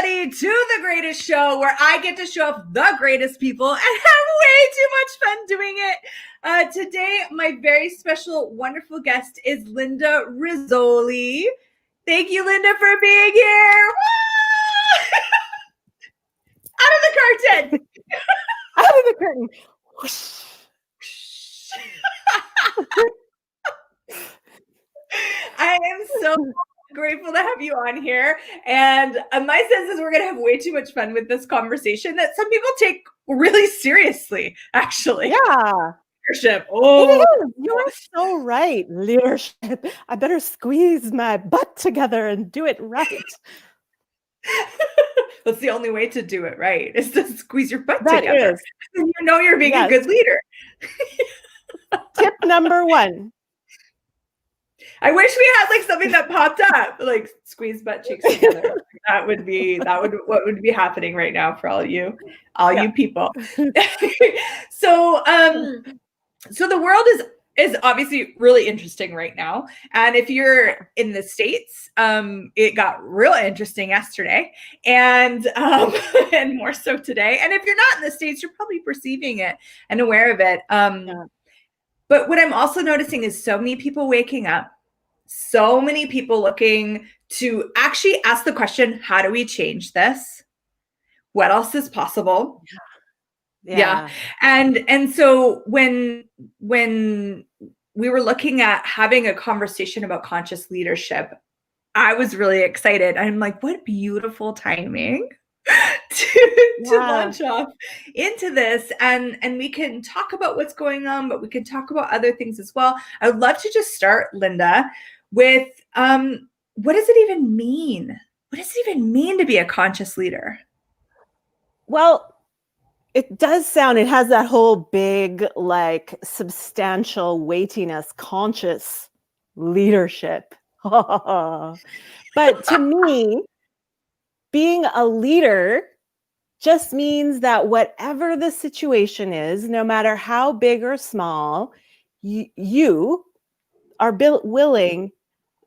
everybody to the greatest show where I get to show off the greatest people and have way too much fun doing it. Today, my very special, wonderful guest is Linda Rizzoli. Thank you, Linda, for being here. Out of the curtain. Out of the curtain. I am so grateful to have you on here. And my sense is we're going to have way too much fun with this conversation that some people take really seriously, actually. Yeah. Leadership. Oh, you're so right. Leadership. I better squeeze my butt together and do it right. That's the only way to do it right, is to squeeze your butt That together. is. And you know you're being a good leader. Tip number 1. I wish we had like something that popped up, like squeeze butt cheeks together. That would what would be happening right now for all you people. So the world is obviously really interesting right now. And if you're in the States, it got real interesting yesterday and more so today. And if you're not in the States, you're probably perceiving it and aware of it. But what I'm also noticing is so many people waking up, so many people looking to actually ask the question, how do we change this? What else is possible? Yeah. And so when we were looking at having a conversation about conscious leadership, I was really excited. I'm like, what beautiful timing to launch off into this. And we can talk about what's going on, but we can talk about other things as well. I would love to just start, Linda, with what does it even mean? What does it even mean to be a conscious leader? Well, it does sound, it has that whole big, like, substantial weightiness, conscious leadership. But to me, being a leader just means that whatever the situation is, no matter how big or small, you are willing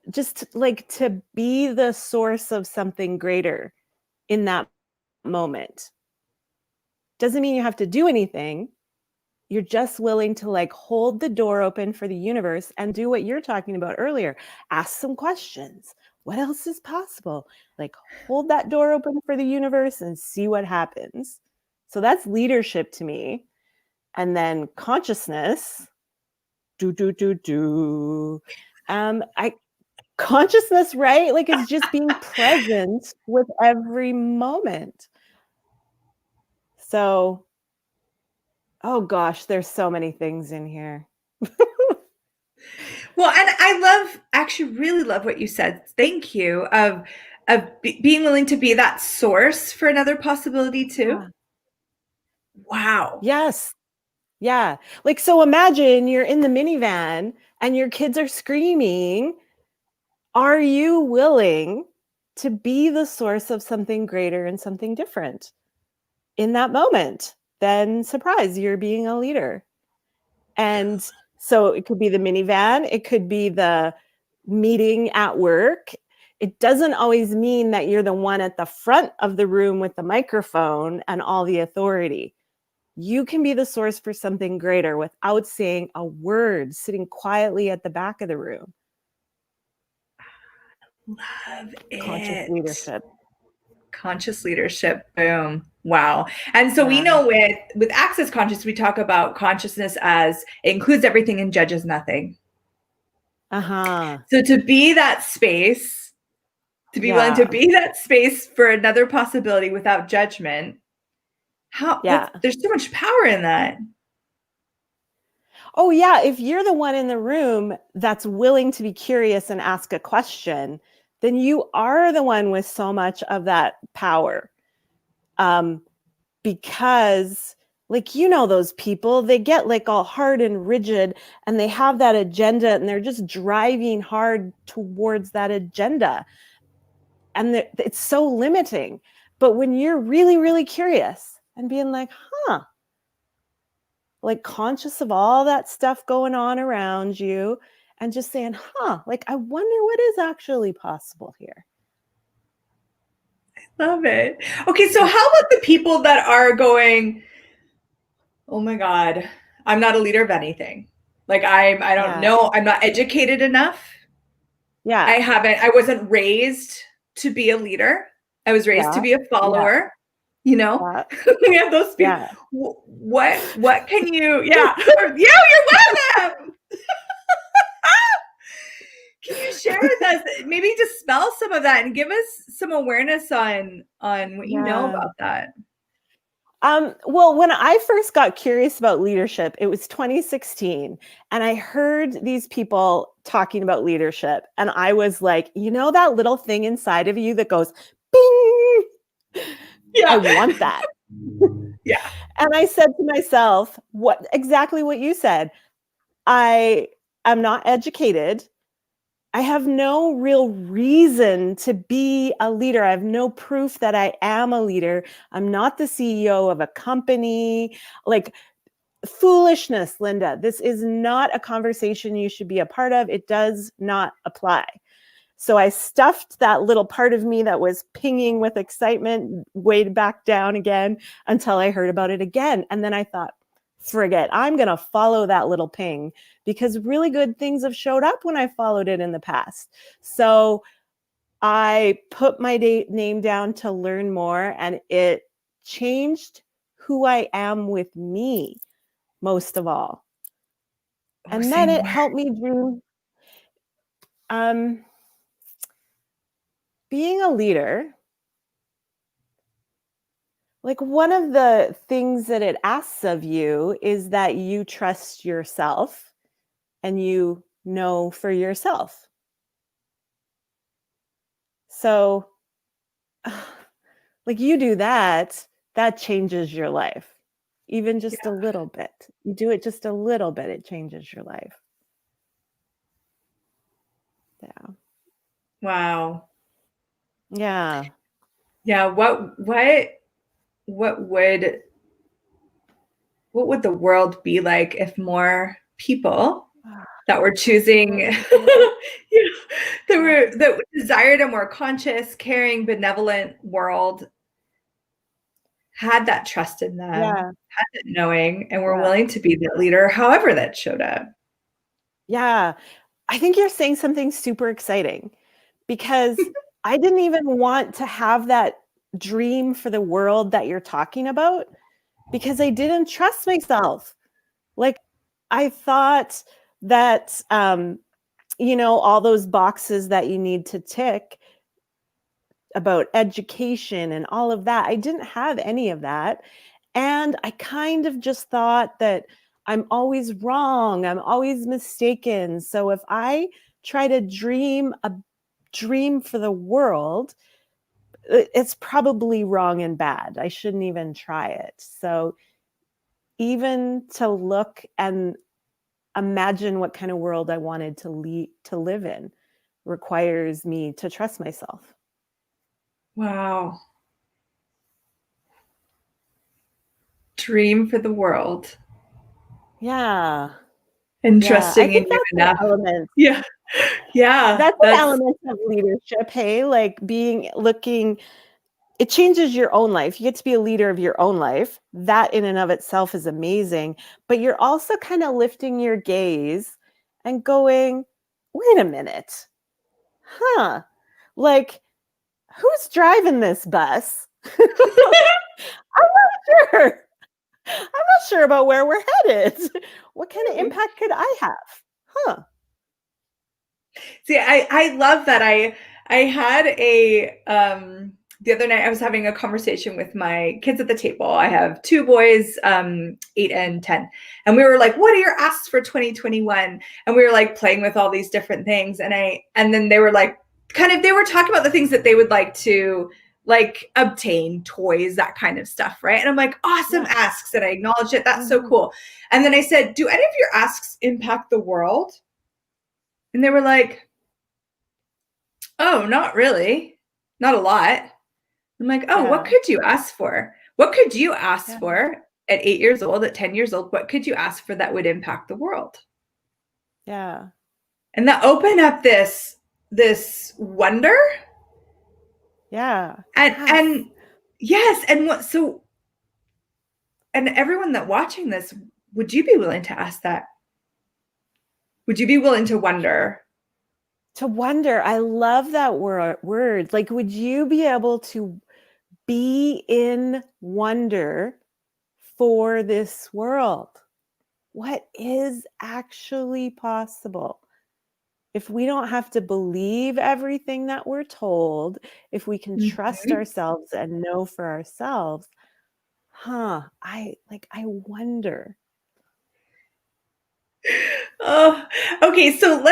just like to be the source of something greater in that moment. Doesn't mean you have to do anything. You're just willing to like hold the door open for the universe and do what you're talking about earlier. Ask some questions. What else is possible? Like hold that door open for the universe and see what happens. So that's leadership to me. And then consciousness, consciousness, right? Like it's just being present with every moment. So, oh gosh, there's so many things in here. Well, and I really love what you said. Thank you of being willing to be that source for another possibility too. Yeah. Wow. Yes. Yeah. Like, so imagine you're in the minivan and your kids are screaming. Are you willing to be the source of something greater and something different in that moment? Then surprise, you're being a leader. And so it could be the minivan. It could be the meeting at work. It doesn't always mean that you're the one at the front of the room with the microphone and all the authority. You can be the source for something greater without saying a word, sitting quietly at the back of the room. Love it. Conscious leadership. Boom. Wow. And so we know with Access Conscious, we talk about consciousness as it includes everything and judges nothing. So to be that space, to be willing to be that space for another possibility without judgment, there's so much power in that. Oh yeah, if you're the one in the room that's willing to be curious and ask a question, then you are the one with so much of that power. Because like, you know, those people, they get like all hard and rigid and they have that agenda and they're just driving hard towards that agenda. And it's so limiting. But when you're really, really curious and being like, like conscious of all that stuff going on around you and just saying, like, I wonder what is actually possible here. Love it. Okay, so how about the people that are going, oh my God, I'm not a leader of anything. Like I don't Yeah. know, I'm not educated enough. Yeah. I wasn't raised to be a leader. I was raised to Yeah. be a Yeah. follower, you know? Yeah. We have those people. Yeah. What can you, yeah, you're welcome. Can you share with us, maybe dispel some of that and give us some awareness on what you know Yeah. about that? Well, when I first got curious about leadership, it was 2016, and I heard these people talking about leadership, and I was like, you know, that little thing inside of you that goes, bing, I Yeah. want that. Yeah. And I said to myself, exactly what you said. I am not educated. I have no real reason to be a leader. I have no proof that I am a leader. I'm not the CEO of a company. Like, foolishness, Linda. This is not a conversation you should be a part of. It does not apply. So I stuffed that little part of me that was pinging with excitement way back down again until I heard about it again. And then I thought, forget, I'm going to follow that little ping because really good things have showed up when I followed it in the past. So I put my name down to learn more, and it changed who I am with me most of all. Oh, And then same it word. helped me do being a leader. Like, one of the things that it asks of you is that you trust yourself and you know for yourself. So, like, you do that, that changes your life, even just a little bit. You do it just a little bit, it changes your life. Yeah. Wow. Yeah. Yeah. What would the world be like if more people that were choosing, that desired a more conscious, caring, benevolent world had that trust in them, Yeah. had that knowing, and were Yeah. willing to be the leader, however that showed up? Yeah. I think you're saying something super exciting because I didn't even want to have that dream for the world that you're talking about because I didn't trust myself. Like, I thought that, all those boxes that you need to tick about education and all of that, I didn't have any of that. And I kind of just thought that I'm always wrong, I'm always mistaken. So if I try to dream a dream for the world, it's probably wrong and bad. I shouldn't even try it. So even to look and imagine what kind of world I wanted to live in requires me to trust myself. Wow. Dream for the world Yeah. and Yeah. I trusting in think you that's an enough. element. Yeah. Yeah. That's an That's element of leadership, hey? Like it changes your own life. You get to be a leader of your own life. That in and of itself is amazing. But you're also kind of lifting your gaze and going, wait a minute. Huh? Like, who's driving this bus? I'm not sure. I'm not sure about where we're headed. What kind of impact could I have? Huh. See, I love that. I had the other night I was having a conversation with my kids at the table. I have two boys, 8 and 10. And we were like, what are your asks for 2021? And we were like playing with all these different things. And then they were like, they were talking about the things that they would like to like obtain, toys, that kind of stuff, right? And I'm like, awesome Yeah. asks. And I acknowledged it. That's so cool. And then I said, do any of your asks impact the world? And they were like, oh, not really. Not a lot. I'm like, oh, what Yeah. could you ask for? What could you ask Yeah. for at 8 years old, at 10 years old? What could you ask for that would impact the world? Yeah. And that opened up this wonder Yeah. And yes, and what so and everyone that watching this, would you be willing to ask that? Would you be willing to wonder? To wonder. I love that word. Like, would you be able to be in wonder for this world? What is actually possible? If we don't have to believe everything that we're told, if we can trust ourselves and know for ourselves, I wonder. Oh, okay. So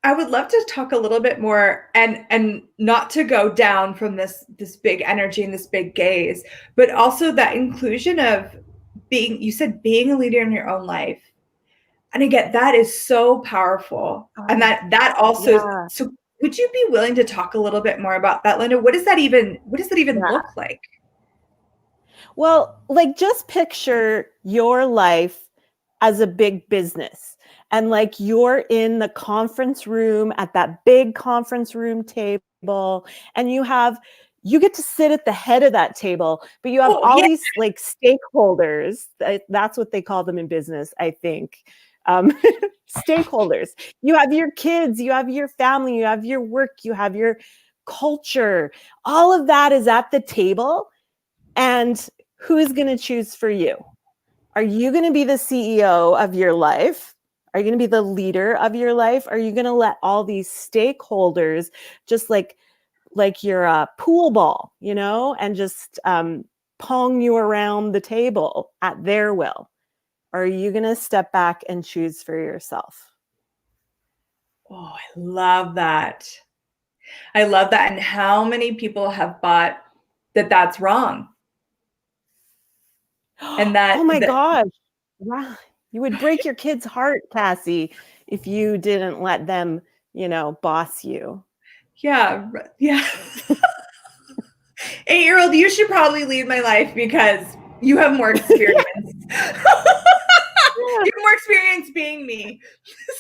I would love to talk a little bit more and not to go down from this big energy and this big gaze, but also that inclusion of you said being a leader in your own life. And again, that is so powerful. And that also is, so would you be willing to talk a little bit more about that, Linda? What does that even look like? Well, like, just picture your life as a big business, and like you're in the conference room at that big conference room table, and you get to sit at the head of that table, but you have all these like stakeholders. That's what they call them in business, I think. Stakeholders. You have your kids, you have your family, you have your work, you have your culture. All of that is at the table. And who's going to choose for you? Are you going to be the CEO of your life? Are you going to be the leader of your life? Are you going to let all these stakeholders just like you're a pool ball, and just pong you around the table at their will? Or are you going to step back and choose for yourself? Oh, I love that. I love that. And how many people have thought that that's wrong? And that, oh my gosh. Wow. You would break your kid's heart, Cassy, if you didn't let them, boss you. Yeah. Yeah. 8-year-old, you should probably lead my life because you have more experience. You have more experience being me.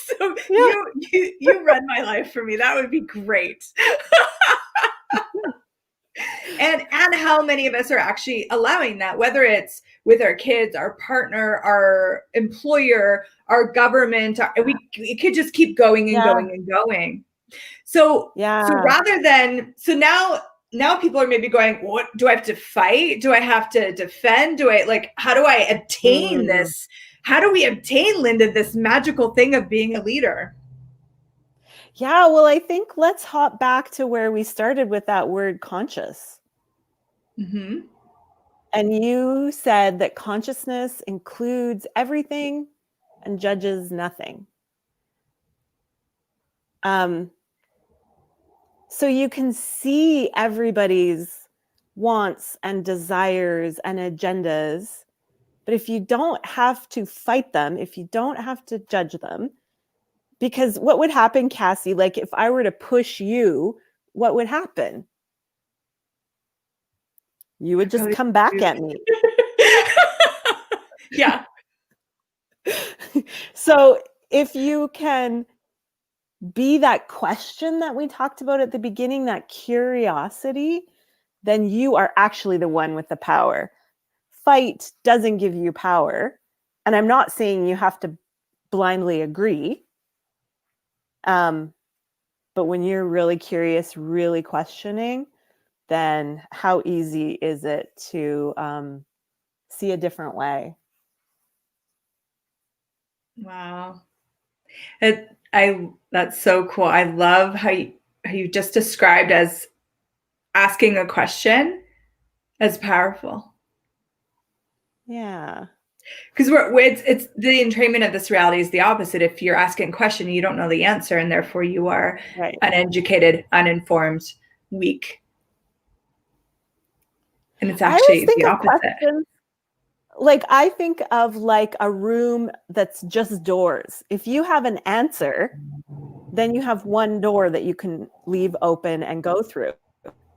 So you run my life for me. That would be great. And how many of us are actually allowing that, whether it's with our kids, our partner, our employer, our government, it could just keep going and going and going. So rather than, now people are maybe going, what do I have to fight? Do I have to defend? How do I obtain this? How do we obtain, Linda, this magical thing of being a leader? Yeah, well, I think let's hop back to where we started with that word conscious. Mm-hmm. And you said that consciousness includes everything and judges nothing. So you can see everybody's wants and desires and agendas, but if you don't have to fight them, if you don't have to judge them, because what would happen, Cassy, like if I were to push you, what would happen? You would just come back at me. Yeah. So if you can be that question that we talked about at the beginning, that curiosity, then you are actually the one with the power. Fight doesn't give you power. And I'm not saying you have to blindly agree. But when you're really curious, really questioning, then how easy is it to see a different way? Wow. That's so cool. I love how you just described as asking a question as powerful. Yeah. Because it's the entrainment of this reality is the opposite. If you're asking a question, you don't know the answer, and therefore you are uneducated, uninformed, weak. And it's actually the opposite. Like, I think of like a room that's just doors. If you have an answer, then you have one door that you can leave open and go through.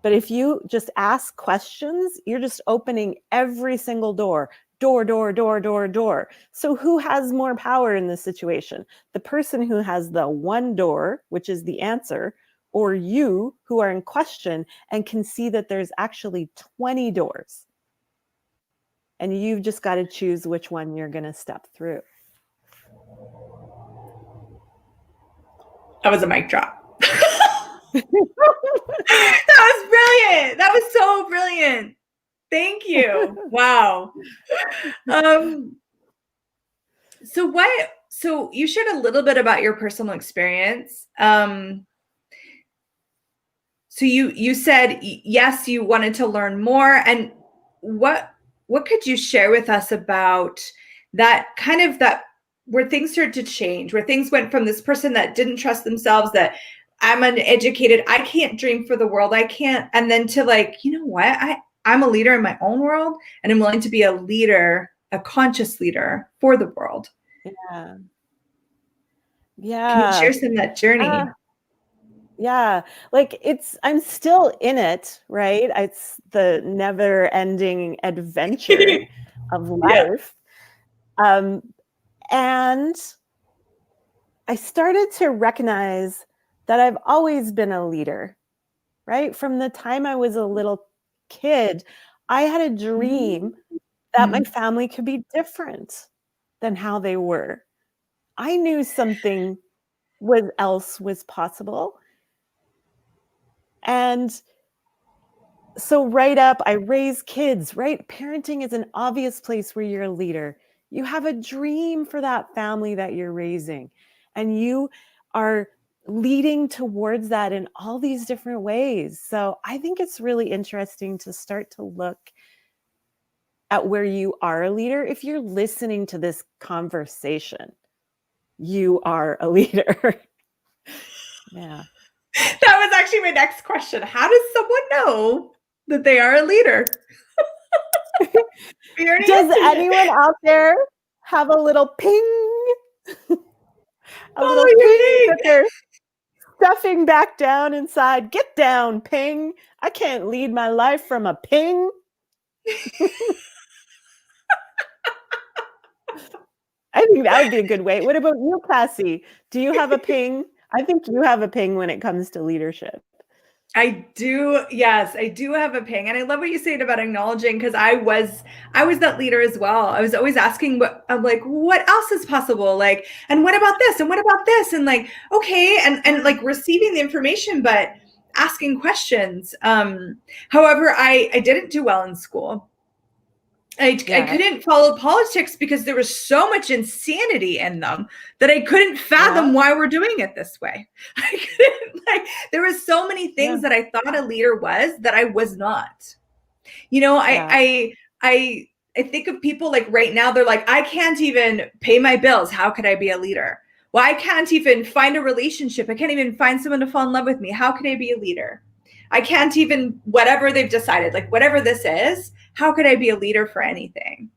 But if you just ask questions, you're just opening every single door. Door, door, door, door, door. So who has more power in this situation? The person who has the one door, which is the answer, or you who are in question and can see that there's actually 20 doors. And you've just got to choose which one you're going to step through. That was a mic drop. That was brilliant. That was so brilliant. Thank you. Wow. So you shared a little bit about your personal experience. So you said yes, you wanted to learn more, and what could you share with us about that kind of that where things started to change, where things went from this person that didn't trust themselves, that I'm uneducated, I can't dream for the world, I can't, and then to like, you know what, I'm a leader in my own world, and I'm willing to be a leader, a conscious leader for the world. Yeah. Can you share some of that journey? Yeah, like I'm still in it, right? It's the never ending adventure of life. Yeah. And I started to recognize that I've always been a leader, right? From the time I was a little kid, I had a dream that my family could be different than how they were. I knew something else was possible. And so right up, I raise kids, right? Parenting is an obvious place where you're a leader. You have a dream for that family that you're raising, and you are leading towards that in all these different ways. So I think it's really interesting to start to look at where you are a leader. If you're listening to this conversation, you are a leader. Yeah. That was actually my next question. How does someone know that they are a leader? Does anyone out there have a little ping? A little ping that they're stuffing back down inside. Get down, ping. I can't lead my life from a ping. I think that would be a good way. What about you, Cassy? Do you have a ping? I think you have a ping when it comes to leadership. I do. Yes, I do have a ping. And I love what you said about acknowledging, because I was that leader as well. I was always asking what else is possible? Like, and what about this? And what about this? And like, okay. And like receiving the information, but asking questions. However, I didn't do well in school. I couldn't follow politics because there was so much insanity in them that I couldn't fathom why we're doing it this way. I couldn't, there was so many things that I thought a leader was that I was not. You know, I think of people like right now, they're like, I can't even pay my bills. How could I be a leader? Well, I can't even find a relationship. I can't even find someone to fall in love with me. How could I be a leader? I can't even, whatever they've decided, like whatever this is, how could I be a leader for anything?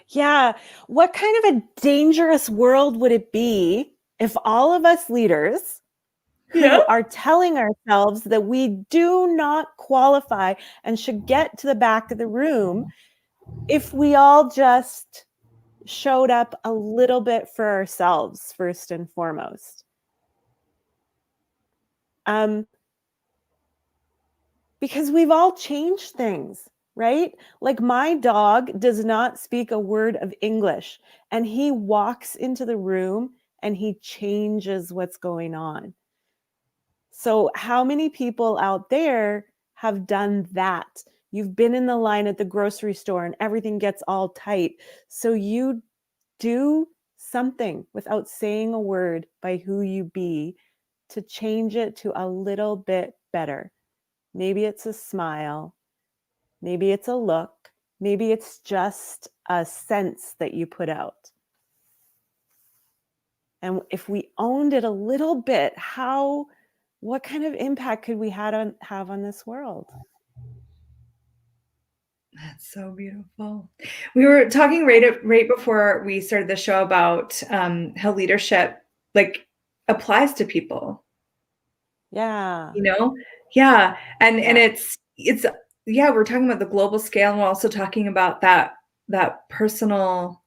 Yeah. What kind of a dangerous world would it be if all of us leaders who are telling ourselves that we do not qualify and should get to the back of the room, if we all just showed up a little bit for ourselves first and foremost? Because we've all changed things, right? Like my dog does not speak a word of English, and he walks into the room and he changes what's going on. So how many people out there have done that? You've been in the line at the grocery store and everything gets all tight. So you do something without saying a word by who you be to change it to a little bit better. Maybe it's a smile. Maybe it's a look. Maybe it's just a sense that you put out. And if we owned it a little bit, what kind of impact could we have on this world? That's so beautiful. We were talking right before we started the show about how leadership like applies to people. Yeah. You know? Yeah. And it's we're talking about the global scale, and we're also talking about that personal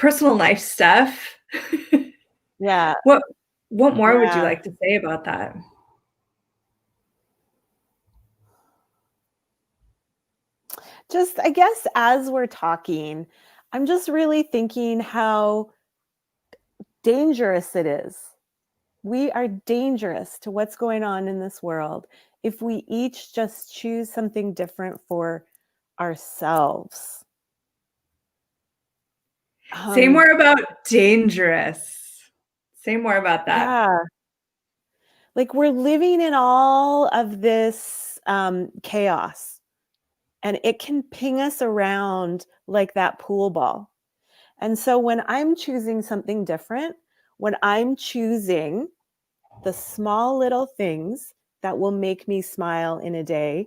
life stuff. Yeah. What more would you Yeah. like to say about that? Just, I guess, as we're talking, I'm just really thinking how dangerous it is. We are dangerous to what's going on in this world if we each just choose something different for ourselves. Say more about dangerous. Say more about that. Yeah. Like, we're living in all of this chaos, and it can ping us around like that pool ball. And so when I'm choosing something different, when I'm choosing the small little things that will make me smile in a day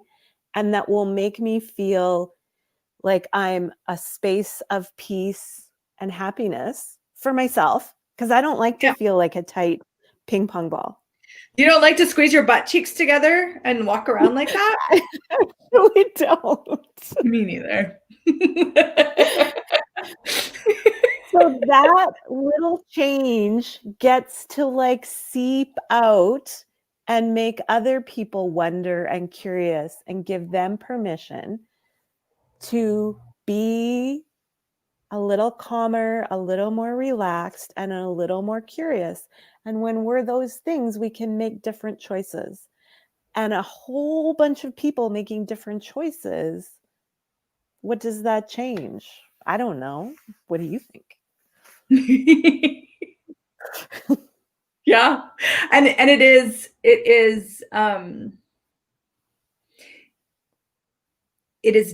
and that will make me feel like I'm a space of peace and happiness for myself, because I don't like to feel like a tight ping pong ball. You don't like to squeeze your butt cheeks together and walk around like that? I really don't. Me neither. So that little change gets to like seep out and make other people wonder and curious and give them permission to be a little calmer, a little more relaxed, and a little more curious. And when we're those things, we can make different choices. And a whole bunch of people making different choices, what does that change? I don't know. What do you think? Yeah. And it is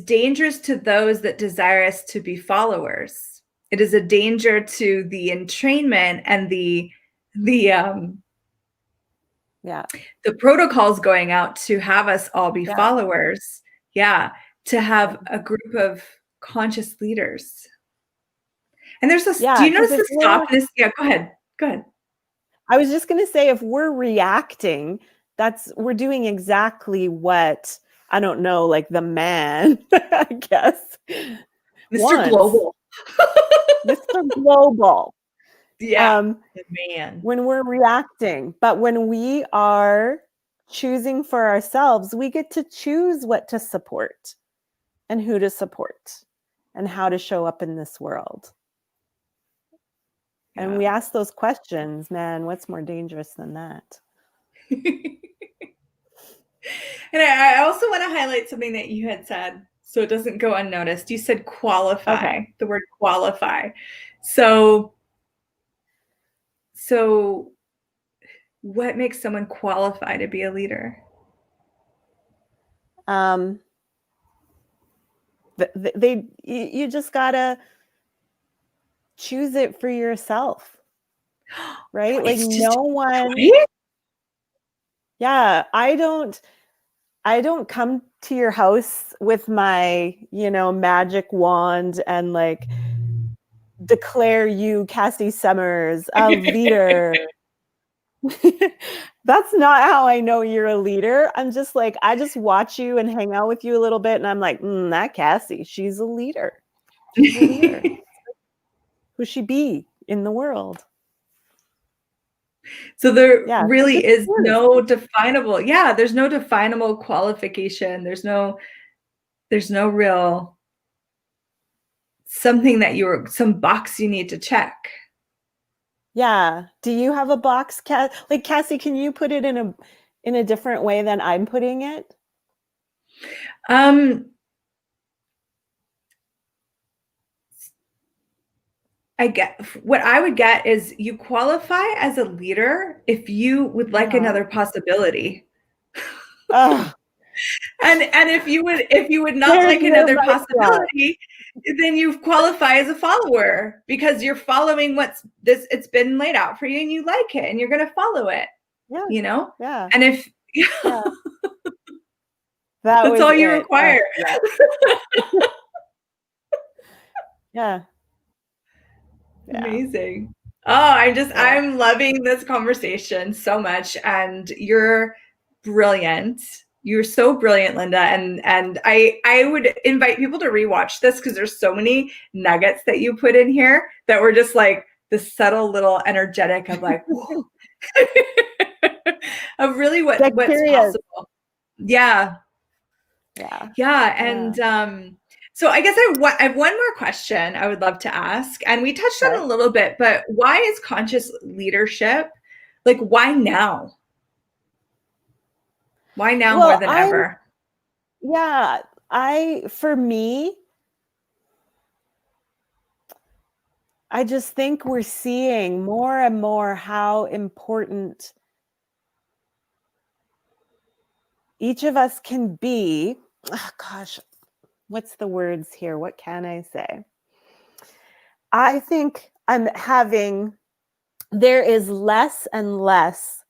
dangerous to those that desire us to be followers. It is a danger to the entrainment and the protocols going out to have us all be followers. Yeah. To have a group of conscious leaders. And there's this, do you notice the softness? Yeah, go ahead. Go ahead. I was just going to say, if we're reacting, we're doing exactly what, I don't know, like the man, I guess. Mr. Global. Mr. Global. Yeah, the man. When we're reacting, but when we are choosing for ourselves, we get to choose what to support and who to support and how to show up in this world. Yeah. And we ask those questions, man, what's more dangerous than that? And I also want to highlight something that you had said so it doesn't go unnoticed. You said qualify, the word qualify. So what makes someone qualify to be a leader? You just gotta choose it for yourself, right? Like no one. Yeah, I don't come to your house with my, magic wand and like declare you, Cassy Summers, a leader. That's not how I know you're a leader. I'm just like, I just watch you and hang out with you a little bit. And I'm like, that Cassy, she's a leader. She's a leader. Who she be in the world? So there really is no definable, there's no definable qualification. There's no real something that some box you need to check. Yeah. Do you have a box, like Cassy, can you put it in a different way than I'm putting it? What I would get is you qualify as a leader if you would like another possibility. And if you would not like another possibility, then you qualify as a follower because you're following it's been laid out for you and you like it and you're going to follow it. Yeah. Yeah. And if that's all you require. Yeah. Amazing. Oh, I'm loving this conversation so much. And you're brilliant. You're so brilliant, Linda. And I would invite people to rewatch this because there's so many nuggets that you put in here that were just like subtle little energetic of like, of really what's possible. Yeah. Yeah. Yeah. And so I guess I have one more question I would love to ask. And we touched on it a little bit, but why is conscious leadership, like, why now? Why now more than ever? Yeah. For me, I just think we're seeing more and more how important each of us can be. Oh, gosh, what's the words here? What can I say? I think there is less and less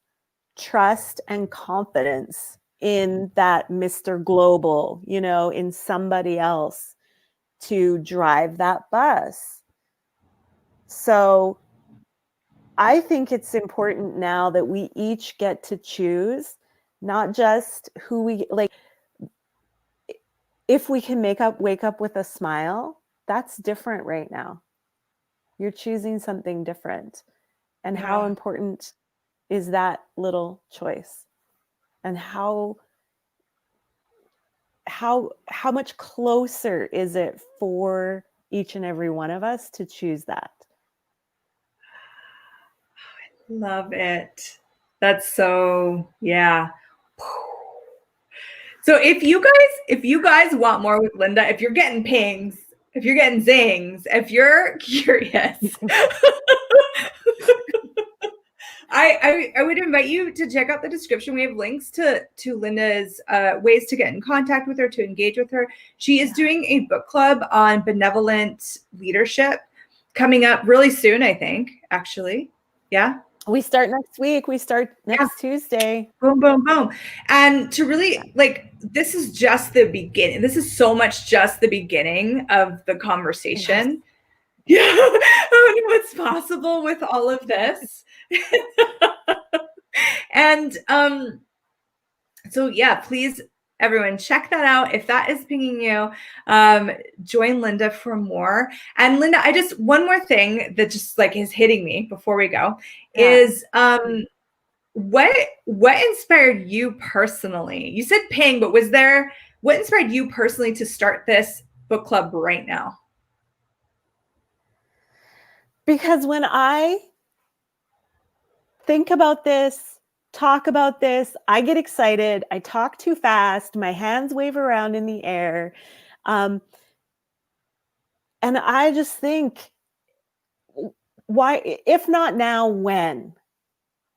trust and confidence in that Mr. Global, in somebody else to drive that bus. So I think it's important now that we each get to choose, not just who we like. If we can wake up with a smile, that's different right now. You're choosing something different. And how important is that little choice? And how much closer is it for each and every one of us to choose that? Love it. That's so, yeah. So if you guys want more with Linda, if you're getting pings, if you're getting zings, if you're curious, I would invite you to check out the description. We have links to Linda's ways to get in contact with her, to engage with her. She is doing a book club on benevolent leadership coming up really soon, I think, actually. Yeah. We start next week. We start next Tuesday. Boom, boom, boom. And to really, like, this is just the beginning. This is so much just the beginning of the conversation. Yeah. What's possible with all of this. And so yeah, please everyone check that out. If that is pinging you, join Linda for more. And Linda, one more thing that just like is hitting me before we go is what inspired you personally? You said ping, but what inspired you personally to start this book club right now? Because when I think about this, talk about this, I get excited. I talk too fast. My hands wave around in the air. And I just think, why, if not now, when?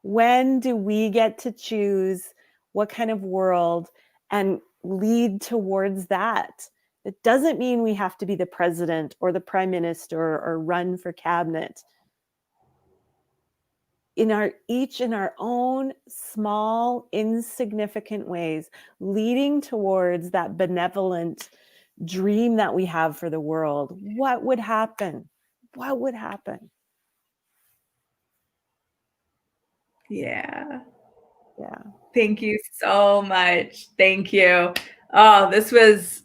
When do we get to choose what kind of world and lead towards that? It doesn't mean we have to be the president or the prime minister or run for cabinet. Each in our own small, insignificant ways, leading towards that benevolent dream that we have for the world. What would happen? What would happen? Yeah. Yeah. Thank you so much. Thank you. Oh, this was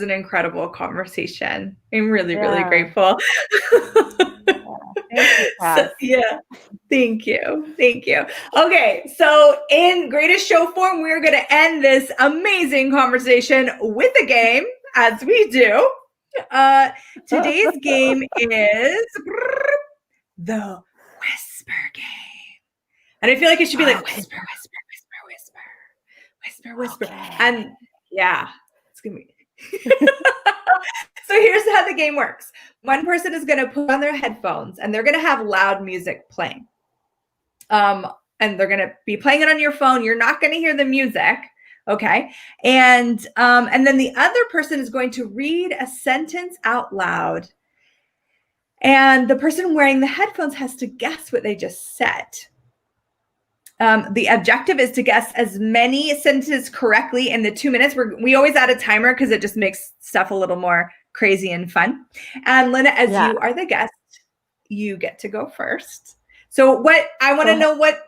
an incredible conversation. I'm really, really grateful. Thank you, Cass. Thank you. Thank you. Okay, so in greatest show form, we're going to end this amazing conversation with a game, as we do. Today's game is the Whisper Game. And I feel like it should be like whisper, whisper, whisper, whisper, whisper, whisper. Okay. And yeah, it's going to be. So here's how the game works. One person is going to put on their headphones and they're going to have loud music playing. And they're going to be playing it on your phone. You're not going to hear the music. Okay. And then the other person is going to read a sentence out loud. And the person wearing the headphones has to guess what they just said. The objective is to guess as many sentences correctly in the 2 minutes. We always add a timer because it just makes stuff a little more crazy and fun. And Linda, as you are the guest, you get to go first. So I want to know what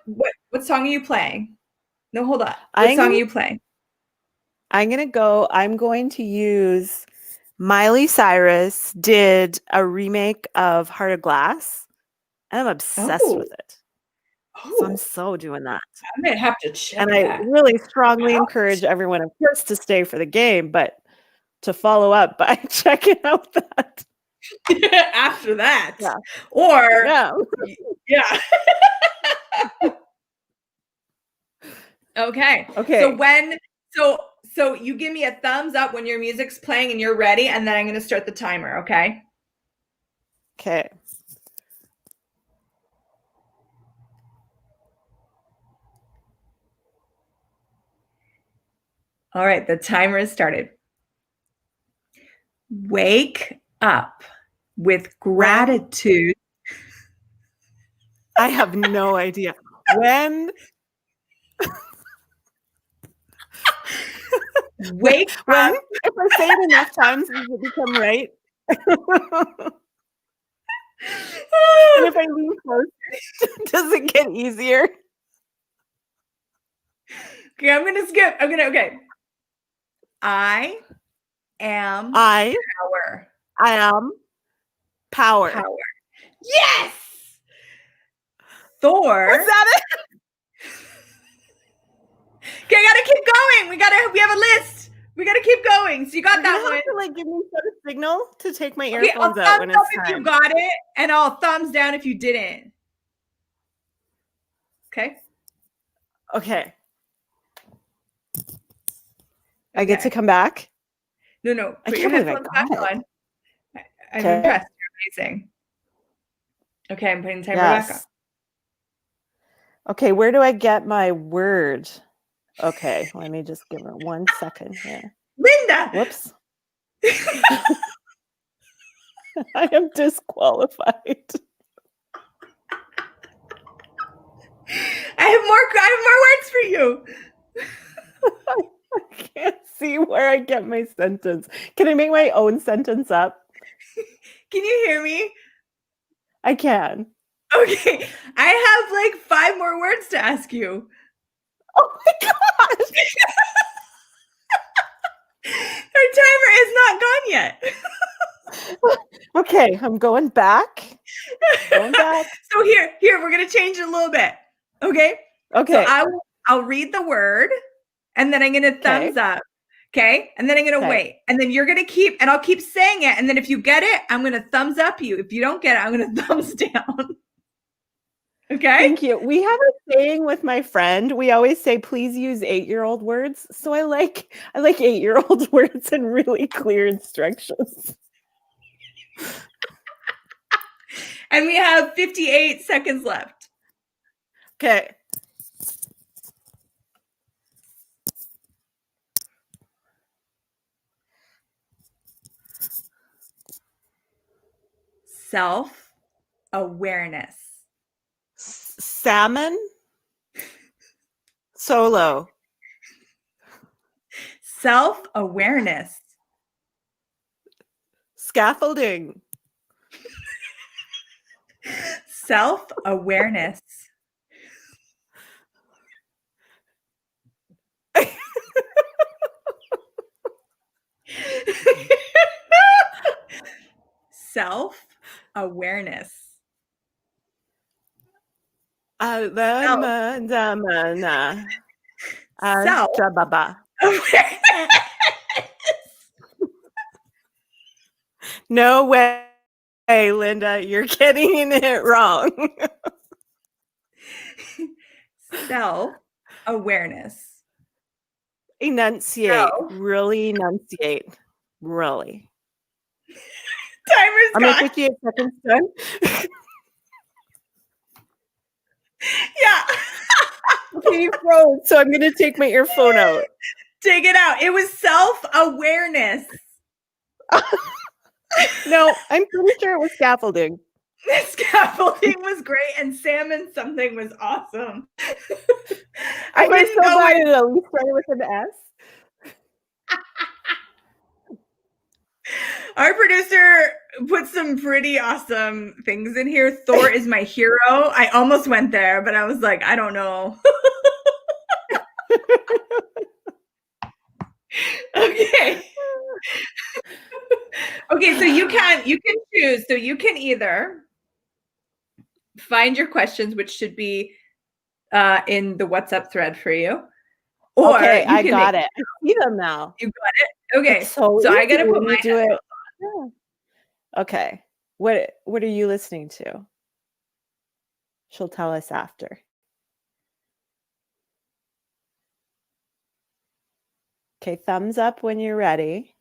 song are you playing? No, hold on. What song are you playing? I'm going to use Miley Cyrus did a remake of Heart of Glass. And I'm obsessed Oh. with it. So I'm Oh, so doing that. I might have to check And I that really strongly out. encourage everyone, of course, to stay for the game, but to follow up by checking out that. After that. Yeah. Or Yeah. yeah. Okay. Okay. So you give me a thumbs up when your music's playing and you're ready, and then I'm going to start the timer, okay? Okay. All right, the timer has started. Wake up with gratitude. I have no idea. When Wake when up. if I say it enough times, does it become right? And if I lean closer, does it get easier? Okay, I'm going to skip. Okay. I am I power. am power. Power. Yes! Thor. Was that it? Okay, I gotta keep going. We have a list. We gotta keep going. So you got that one. Have to like give me a signal to take my Okay, I'll earphones out when thumbs up it's if you time. got it, and I'll thumbs down if you didn't. Okay. Okay. I get to come back? No. I Put your can't believe I headphones back got it. on. I'm Okay. impressed. You're amazing. Okay, I'm putting the timer back on. Yes. Okay, where do I get my word? Okay, let me just give her 1 second here. Linda! Whoops. I am disqualified. I have more words for you. I can't see where I get my sentence. Can I make my own sentence up? Can you hear me? I can. Okay. I have like 5 more words to ask you. Oh my gosh. Our timer is not gone yet. Okay, I'm going back. So here, we're gonna change it a little bit. Okay. Okay. So I'll read the word, and then I'm gonna thumbs up. Okay, and then I'm gonna wait, and then you're gonna and I'll keep saying it, and then if you get it, I'm gonna thumbs up you. If you don't get it, I'm gonna thumbs down. Okay. Thank you. We have a saying with my friend. We always say, please use 8-year-old words. So I like 8-year-old words and really clear instructions. And we have 58 seconds left. Okay. Self-awareness. Salmon. Solo. Self-awareness. Scaffolding. Self-awareness. Self-awareness. No way, Linda, you're getting it wrong. Self-awareness. Enunciate. Really enunciate. Really. Timer's I'm gone. at 58 seconds done. Yeah. Okay, you froze, so I'm going to take my earphone out. Take it out. It was self-awareness. No, I'm pretty sure it was scaffolding. Scaffolding was great, and salmon something was awesome. I didn't go by it at least started with an S. Our producer put some pretty awesome things in here. Thor is my hero. I almost went there, but I was like, I don't know. Okay. Okay, so you can choose. So you can either find your questions, which should be in the WhatsApp thread for you. Or okay, you I can got it. I see them now. You got it? Okay. It's so I gotta easy put when my you do it. Yeah. Okay. What are you listening to? She'll tell us after. Okay, thumbs up when you're ready.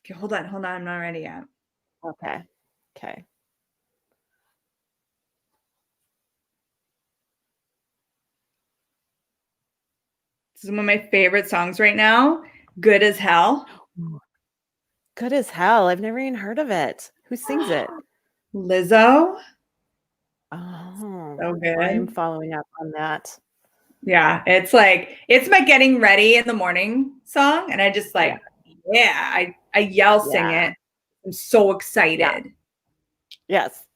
Okay, hold on. I'm not ready yet. Okay. Okay. This is one of my favorite songs right now. Good as Hell. Good as Hell. I've never even heard of it. Who sings it? Lizzo. Oh, So good. I'm following up on that. Yeah, it's my getting ready in the morning song, and I just I yell, sing it. I'm so excited. Yeah. Yes.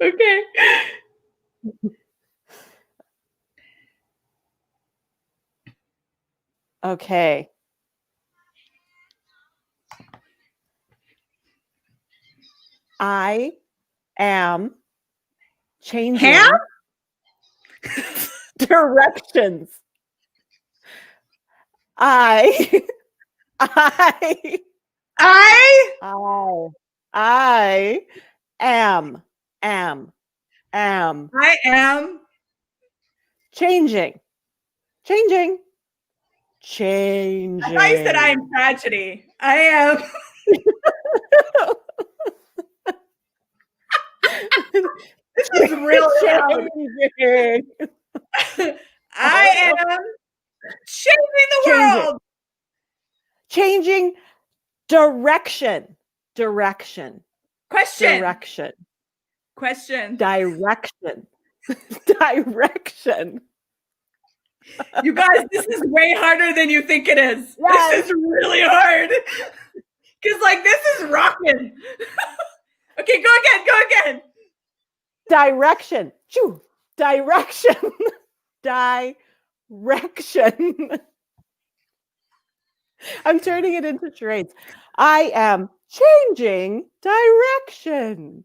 Okay. Okay. I am changing directions. I am I am changing. I thought you said I am tragedy. I am. This is really loud. I am changing the world. Changing direction. Question. Direction. You guys, this is way harder than you think it is. Yes. This is really hard. Because this is rocking. Okay, go again. Direction. I'm turning it into charades. I am changing direction.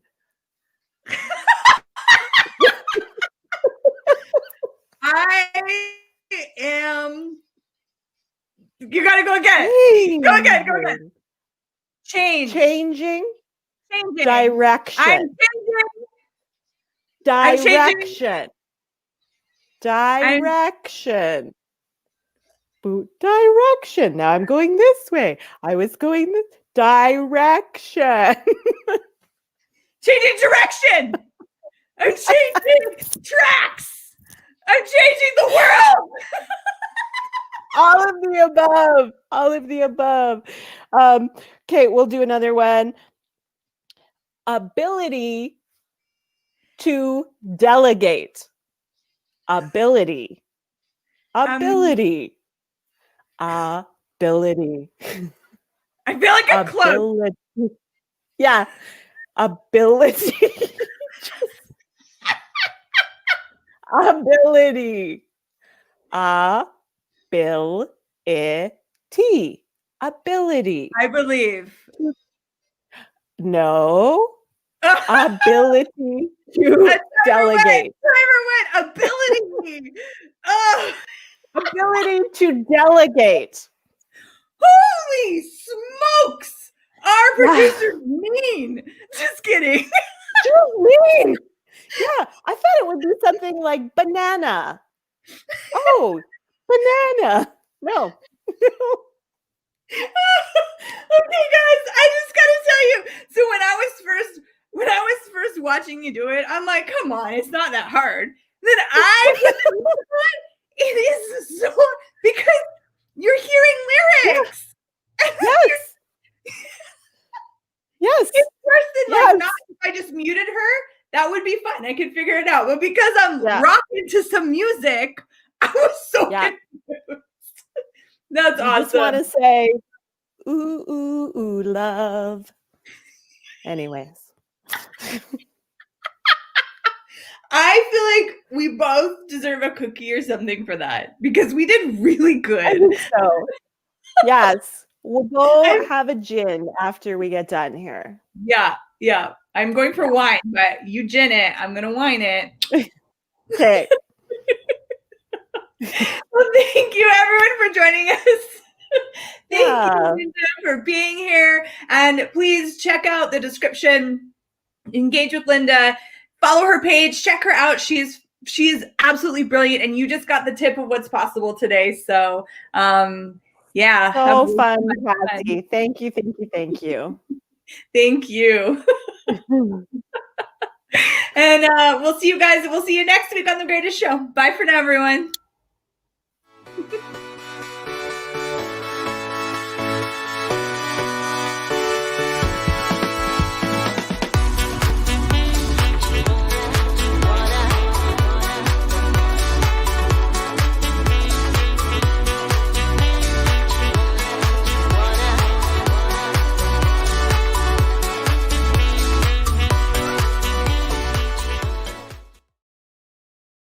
I am. You gotta go again. Go again. Changing. Direction. I'm changing. Direction. Boot direction. Now I'm going this way. I was going this direction. Changing direction. I'm changing tracks. I'm changing the world. All of the above. Okay, we'll do another one. Ability to delegate. Ability. I feel like I'm close. Yeah. Ability. Ability. Ability. I believe. No. Ability to delegate. Ability. Ability to delegate. Holy smokes! Our producer's mean. Just kidding. Just mean. Yeah, I thought it would be something like banana. Oh, banana. No. Okay, guys, I just gotta tell you. So when I was first watching you do it, I'm like, come on, it's not that hard. Then it is so because you're hearing lyrics. Yes. Yes. It's worse than not if I just muted her. That would be fine. I could figure it out. But because I'm rocking to some music, I was so confused. That's awesome. I just want to say, ooh, ooh, ooh, love. Anyways. I feel like we both deserve a cookie or something for that because we did really good. I think so. Yes. We'll go have a gin after we get done here. Yeah. I'm going for wine, but you gin it. I'm going to wine it. Okay. Well, thank you everyone for joining us. Thank you, Linda, for being here. And please check out the description. Engage with Linda. Follow her page. Check her out. She's absolutely brilliant. And you just got the tip of what's possible today. So, yeah. So fun, Cassy. Thank you, thank you, thank you. Thank you. And we'll see you guys. We'll see you next week on The Greatest Show. Bye for now, everyone.